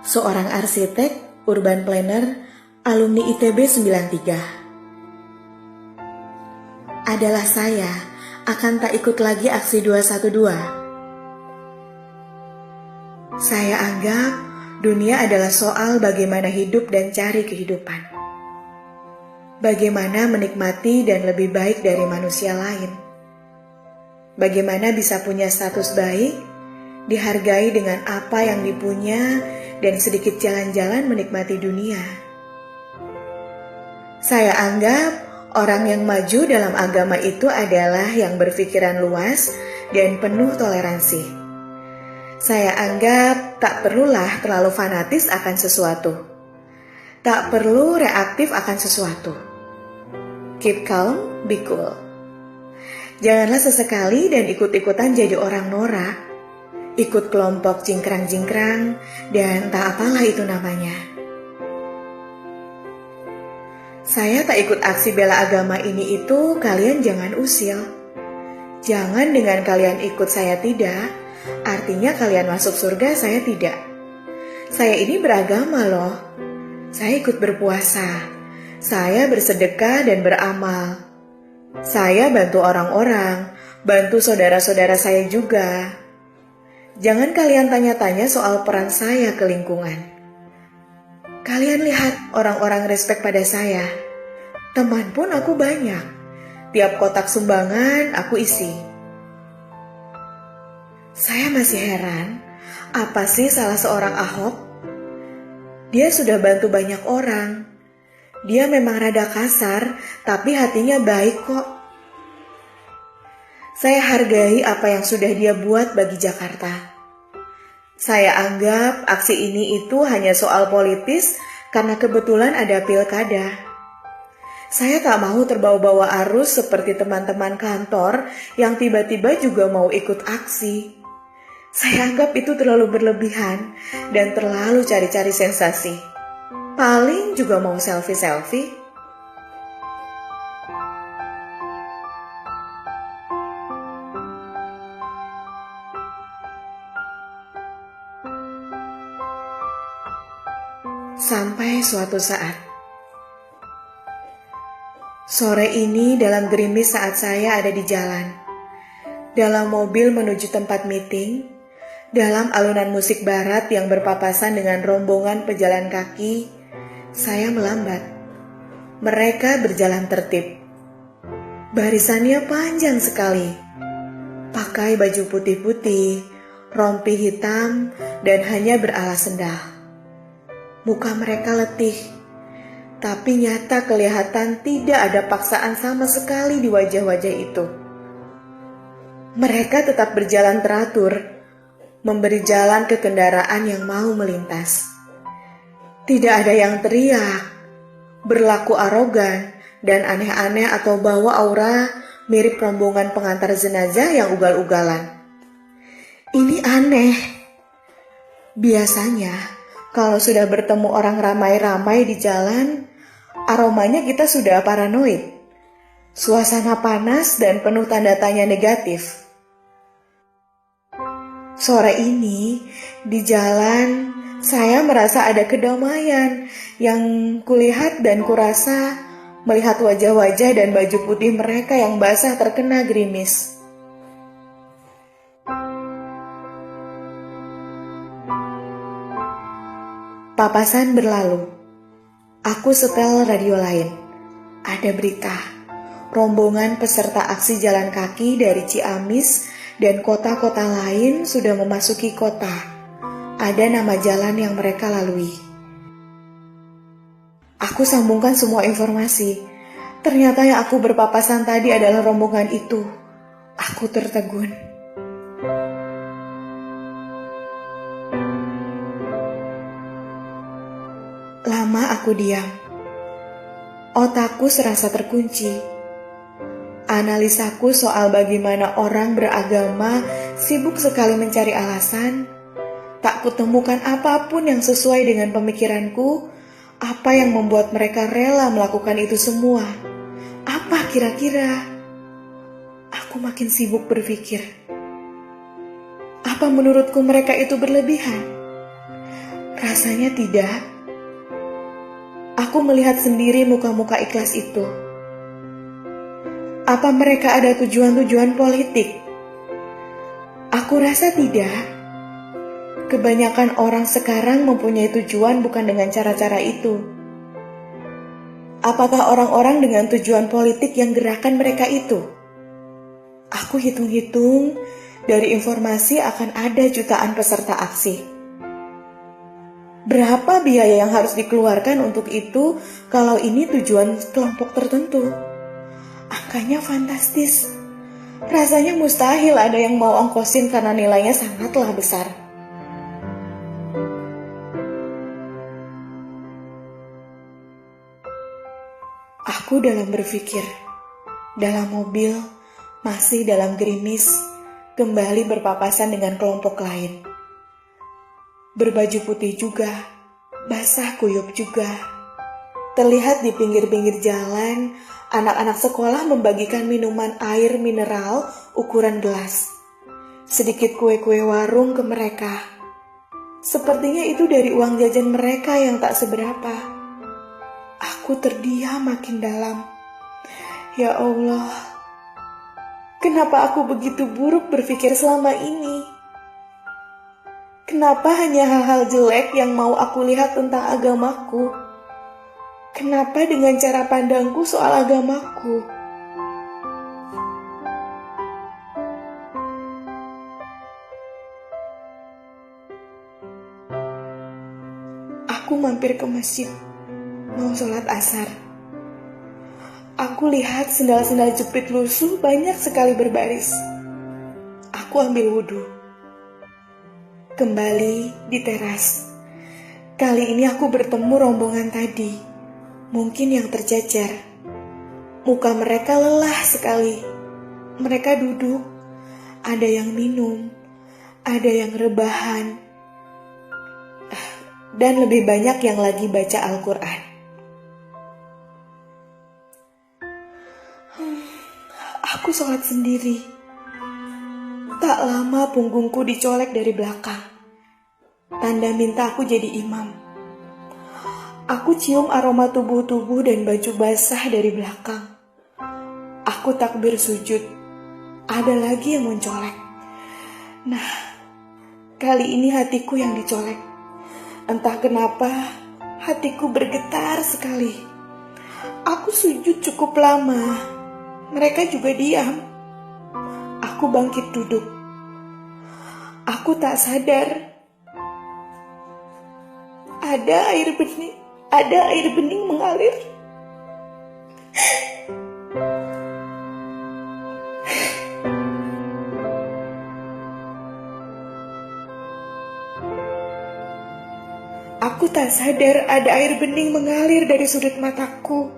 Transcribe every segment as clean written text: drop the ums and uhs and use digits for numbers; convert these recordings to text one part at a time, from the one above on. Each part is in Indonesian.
seorang arsitek, urban planner, alumni ITB 93. Adalah saya akan tak ikut lagi aksi 212. Saya anggap dunia adalah soal bagaimana hidup dan cari kehidupan. Bagaimana menikmati dan lebih baik dari manusia lain. Bagaimana bisa punya status baik, dihargai dengan apa yang dipunya, dan sedikit jalan-jalan menikmati dunia. Saya anggap orang yang maju dalam agama itu adalah yang berpikiran luas dan penuh toleransi. Saya anggap tak perlulah terlalu fanatis akan sesuatu. Tak perlu reaktif akan sesuatu. Keep calm, be cool. Janganlah sesekali dan ikut-ikutan jadi orang norak. Ikut kelompok jingkrang-jingkrang dan tak apalah itu namanya. Saya tak ikut aksi bela agama ini itu, kalian jangan usil. Jangan dengan kalian ikut saya tidak, artinya kalian masuk surga saya tidak. Saya ini beragama loh. Saya ikut berpuasa. Saya bersedekah dan beramal. Saya bantu orang-orang, bantu saudara-saudara saya juga. Jangan kalian tanya-tanya soal peran saya ke lingkungan. Kalian lihat orang-orang respek pada saya. Teman pun aku banyak. Tiap kotak sumbangan aku isi. Saya masih heran, apa sih salah seorang Ahok? Dia sudah bantu banyak orang. Dia memang rada kasar, tapi hatinya baik kok. Saya hargai apa yang sudah dia buat bagi Jakarta. Saya anggap aksi ini itu hanya soal politis karena kebetulan ada pilkada. Saya tak mau terbawa-bawa arus seperti teman-teman kantor yang tiba-tiba juga mau ikut aksi. Saya anggap itu terlalu berlebihan dan terlalu cari-cari sensasi. Paling juga mau selfie-selfie. Sampai suatu saat. Sore ini dalam gerimis saat saya ada di jalan. Dalam mobil menuju tempat meeting, dalam alunan musik barat yang berpapasan dengan rombongan pejalan kaki, saya melambat. Mereka berjalan tertib. Barisannya panjang sekali. Pakai baju putih-putih, rompi hitam, dan hanya beralas sendal. Muka mereka letih, tapi nyata kelihatan tidak ada paksaan sama sekali di wajah-wajah itu. Mereka tetap berjalan teratur, memberi jalan ke kendaraan yang mau melintas. Tidak ada yang teriak, berlaku arogan, dan aneh-aneh atau bawa aura mirip rombongan pengantar jenazah yang ugal-ugalan. Ini aneh. Biasanya, kalau sudah bertemu orang ramai-ramai di jalan, aromanya kita sudah paranoid. Suasana panas dan penuh tanda tanya negatif. Sore ini, di jalan, saya merasa ada kedamaian yang kulihat dan kurasa melihat wajah-wajah dan baju putih mereka yang basah terkena gerimis. Papasan berlalu. Aku setel radio lain. Ada berita. Rombongan peserta aksi jalan kaki dari Ciamis dan kota-kota lain sudah memasuki kota. Ada nama jalan yang mereka lalui. Aku sambungkan semua informasi. Ternyata yang aku berpapasan tadi adalah rombongan itu. Aku tertegun. Lama aku diam. Otakku serasa terkunci. Analisaku soal bagaimana orang beragama sibuk sekali mencari alasan, tak kutemukan apapun yang sesuai dengan pemikiranku. Apa yang membuat mereka rela melakukan itu semua? Apa kira-kira? Aku makin sibuk berpikir. Apa menurutku mereka itu berlebihan? Rasanya tidak. Aku melihat sendiri muka-muka ikhlas itu. Apa mereka ada tujuan-tujuan politik? Aku rasa tidak. Kebanyakan orang sekarang mempunyai tujuan bukan dengan cara-cara itu. Apakah orang-orang dengan tujuan politik yang gerakan mereka itu? Aku hitung-hitung, dari informasi akan ada jutaan peserta aksi. Berapa biaya yang harus dikeluarkan untuk itu kalau ini tujuan kelompok tertentu? Angkanya fantastis. Rasanya mustahil ada yang mau ongkosin karena nilainya sangatlah besar. Aku dalam berpikir, dalam mobil, masih dalam gerimis, kembali berpapasan dengan kelompok lain. Berbaju putih juga, basah kuyup juga. Terlihat di pinggir-pinggir jalan, anak-anak sekolah membagikan minuman air mineral ukuran gelas. Sedikit kue-kue warung ke mereka. Sepertinya itu dari uang jajan mereka yang tak seberapa. Aku terdiam makin dalam. Ya Allah, kenapa aku begitu buruk berpikir selama ini? Kenapa hanya hal-hal jelek yang mau aku lihat tentang agamaku? Kenapa dengan cara pandangku soal agamaku? Aku mampir ke masjid, mau sholat asar. Aku lihat sendal-sendal jepit lusuh banyak sekali berbaris. Aku ambil wudhu. Kembali di teras. Kali ini aku bertemu rombongan tadi, mungkin yang tercecer. Muka mereka lelah sekali. Mereka duduk, ada yang minum, ada yang rebahan, dan lebih banyak yang lagi baca Al-Quran. Aku sholat sendiri. Tak lama punggungku dicolek dari belakang. Tanda minta aku jadi imam. Aku cium aroma tubuh-tubuh dan baju basah dari belakang. Aku takbir sujud. Ada lagi yang mencolek. Nah, kali ini hatiku yang dicolek. Entah kenapa, hatiku bergetar sekali. Aku sujud cukup lama. Mereka juga diam. Aku bangkit duduk. Aku tak sadar. Ada air bening mengalir. Aku tak sadar ada air bening mengalir dari sudut mataku.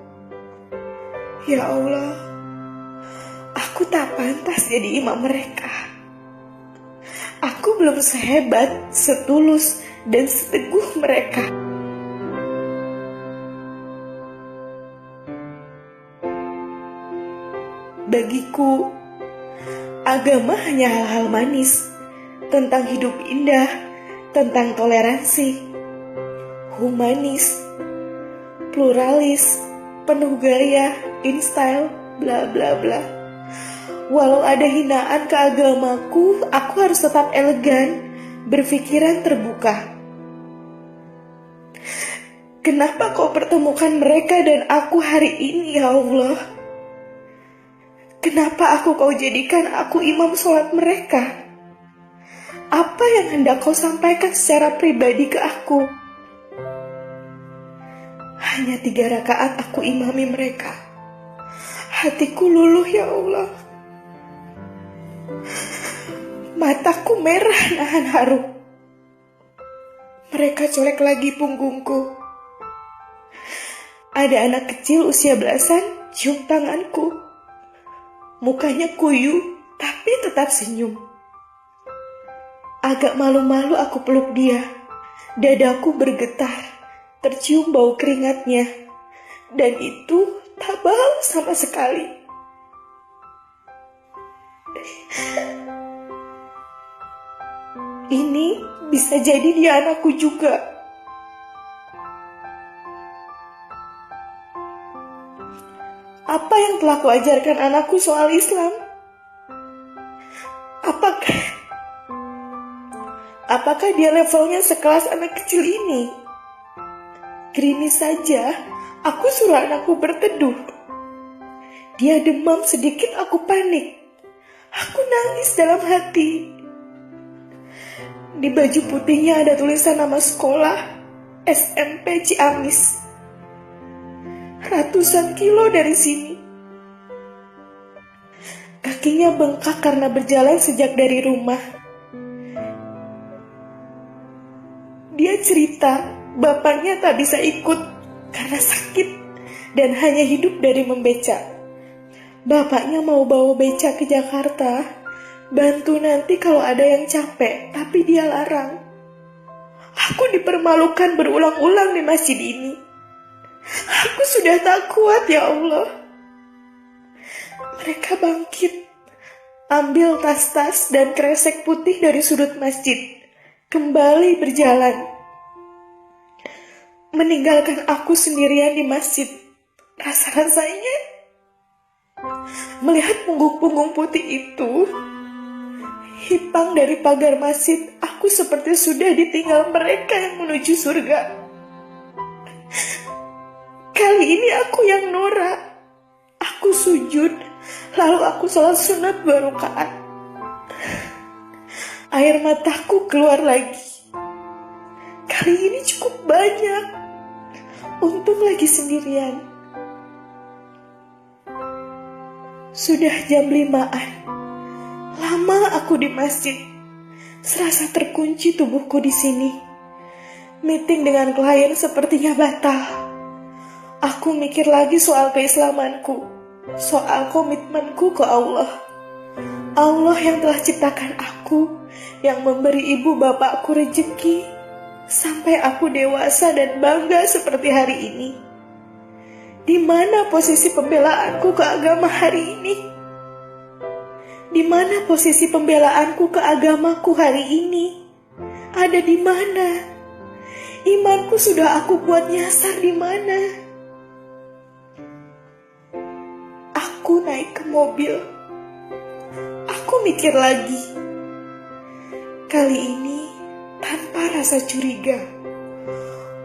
Ya Allah, aku tak pantas jadi imam mereka. Aku belum sehebat, setulus, dan seteguh mereka. Bagiku, agama hanya hal-hal manis, tentang hidup indah, tentang toleransi, humanis, pluralis, penuh gaya, in style, bla bla bla. Walau ada hinaan ke agamaku, aku harus tetap elegan, berpikiran terbuka. Kenapa kau pertemukan mereka dan aku hari ini, ya Allah? Kenapa kau jadikan aku imam sholat mereka? Apa yang hendak kau sampaikan secara pribadi ke aku? Hanya 3 rakaat aku imami mereka. Hatiku luluh, ya Allah. Mataku merah nahan haru. Mereka colek lagi punggungku. Ada anak kecil usia belasan cium tanganku. Mukanya kuyu tapi tetap senyum. Agak malu-malu aku peluk dia. Dadaku bergetar, tercium bau keringatnya. Dan itu tak bau sama sekali. Ini bisa jadi dia anakku juga. Apa yang telah kuajarkan anakku soal Islam? Apakah dia levelnya sekelas anak kecil ini? Gerimis saja, aku suruh anakku berteduh. Dia demam sedikit, aku panik. Aku nangis dalam hati. Di baju putihnya ada tulisan nama sekolah, SMP Ciamis. Ratusan kilo dari sini. Kakinya bengkak karena berjalan sejak dari rumah. Dia cerita, bapaknya tak bisa ikut karena sakit dan hanya hidup dari membeca. Bapaknya mau bawa beca ke Jakarta, bantu nanti kalau ada yang capek, tapi dia larang. Aku dipermalukan berulang-ulang di masjid ini. Aku sudah tak kuat, ya Allah. Mereka bangkit, ambil tas-tas dan kresek putih dari sudut masjid, kembali berjalan. Meninggalkan aku sendirian di masjid. Rasa-rasanya melihat punggung-punggung putih itu hipang dari pagar masjid, aku seperti sudah ditinggal mereka yang menuju surga. Kali ini aku yang norak. Aku sujud, lalu aku sholat sunat 2 rakaat. Air mataku keluar lagi. Kali ini cukup banyak. Untung lagi sendirian. Sudah jam 5-an. Lama aku di masjid. Serasa terkunci tubuhku di sini. Meeting dengan klien sepertinya batal. Aku mikir lagi soal keislamanku, soal komitmenku ke Allah. Allah yang telah ciptakan aku, yang memberi ibu bapakku rezeki, sampai aku dewasa dan bangga seperti hari ini. Di mana posisi pembelaanku ke agama hari ini? Di mana posisi pembelaanku ke agamaku hari ini? Ada di mana? Imanku sudah aku buat nyasar di mana? Aku naik ke mobil. Aku mikir lagi. Kali ini tanpa rasa curiga.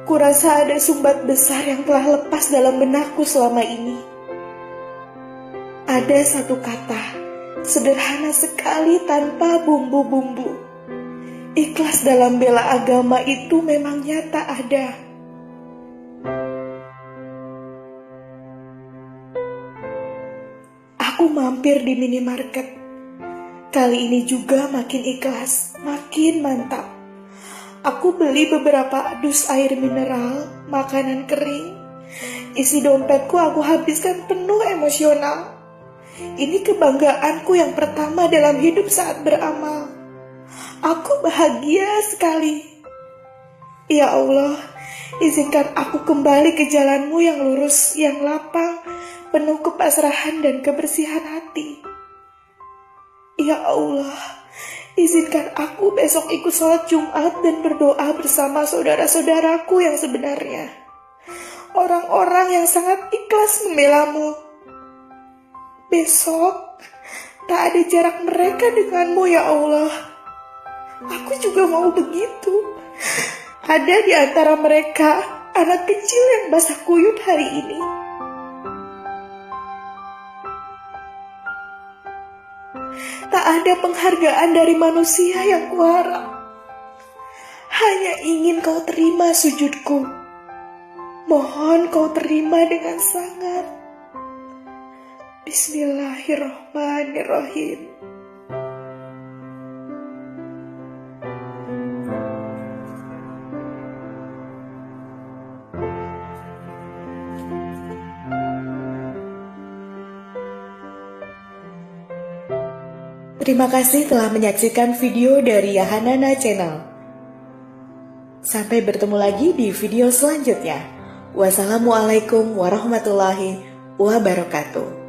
Kurasa ada sumbat besar yang telah lepas dalam benakku selama ini. Ada satu kata, sederhana sekali tanpa bumbu-bumbu. Ikhlas dalam bela agama itu memang nyata ada. Aku mampir di minimarket. Kali ini juga makin ikhlas, makin mantap. Aku beli beberapa dus air mineral, makanan kering. Isi dompetku aku habiskan penuh emosional. Ini kebanggaanku yang pertama dalam hidup saat beramal. Aku bahagia sekali. Ya Allah, izinkan aku kembali ke jalanmu yang lurus, yang lapang, penuh kepasrahan dan kebersihan hati. Ya Allah, izinkan aku besok ikut sholat Jumat dan berdoa bersama saudara-saudaraku yang sebenarnya. Orang-orang yang sangat ikhlas membelamu. Besok, tak ada jarak mereka denganmu, ya Allah. Aku juga mau begitu. Ada di antara mereka anak kecil yang basah kuyup hari ini. Tak ada penghargaan dari manusia yang kuharap. Hanya ingin kau terima sujudku. Mohon kau terima dengan sangat. Bismillahirrahmanirrahim. Terima kasih telah menyaksikan video dari Yahanana Channel. Sampai bertemu lagi di video selanjutnya. Wassalamualaikum warahmatullahi wabarakatuh.